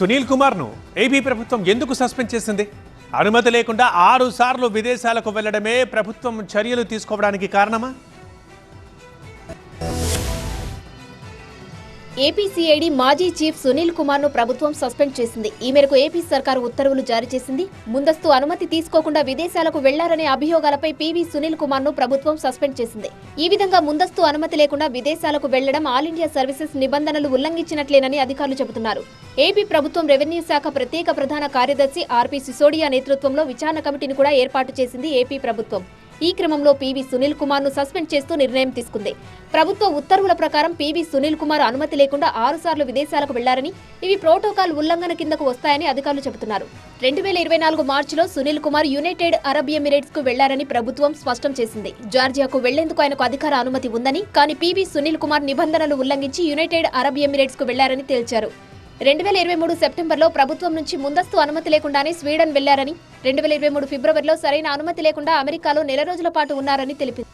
Sunil కుమార్ను AP ప్రభుత్వం ఎందుకు suspend చేసింది? అనుమతి లేకుండా 6 సార్లు విదేశాలకు వెళ్లడమే ప్రభుత్వం చర్యలు తీసుకోవడానికి కారణమా? ఏపీసీఐడీ మాజీ చీఫ్ సునీల్ కుమార్ ను ప్రభుత్వం సస్పెండ్ చేసింది. ఈ మేరకు ఏపీ సర్కారు ఉత్తర్వులు జారీ చేసింది. ముందస్తు అనుమతి తీసుకోకుండా విదేశాలకు వెళ్లారనే అభియోగాలపై పీవీ సునీల్ కుమార్ ను ప్రభుత్వం సస్పెండ్ చేసింది. ఈ విధంగా ముందస్తు అనుమతి లేకుండా విదేశాలకు వెళ్లడం ఆల్ ఇండియా సర్వీసెస్ నిబంధనలు ఉల్లంఘించినట్లేనని అధికారులు చెబుతున్నారు. ఏపీ ప్రభుత్వం రెవెన్యూ శాఖ ప్రత్యేక ప్రధాన కార్యదర్శి ఆర్పీ సిసోడియా నేతృత్వంలో విచారణ కమిటీని కూడా ఏర్పాటు చేసింది ఏపీ ప్రభుత్వం. ఈ క్రమంలో పీవీ సునీల్ కుమార్ ను సస్పెండ్ చేస్తూ నిర్ణయం తీసుకుంది. ప్రభుత్వ ఉత్తర్వుల ప్రకారం పీవీ సునీల్ కుమార్ అనుమతి లేకుండా 6 సార్లు విదేశాలకు వెళ్లారని, ఇవి ప్రోటోకాల్ ఉల్లంఘన కిందకు వస్తాయని అధికారులు చెబుతున్నారు. 2024 మార్చిలో Sunil Kumar United Arab Emirates కు వెళ్లారని ప్రభుత్వం స్పష్టం చేసింది. జార్జియాకు వెళ్లేందుకు ఆయనకు అధికార అనుమతి ఉందని, కానీ పీవీ సునీల్ కుమార్ నిబంధనలు ఉల్లంఘించి యునైటెడ్ అరబ్ ఎమిరేట్స్ కు వెళ్లారని తేల్చారు. 2023 సెప్టెంబర్లో ప్రభుత్వం నుంచి ముందస్తు అనుమతి లేకుండానే స్వీడన్ వెళ్లారని, 2023 ఫిబ్రవరిలో సరైన అనుమతి లేకుండా అమెరికాలో నెల రోజుల పాటు ఉన్నారని తెలిపింది.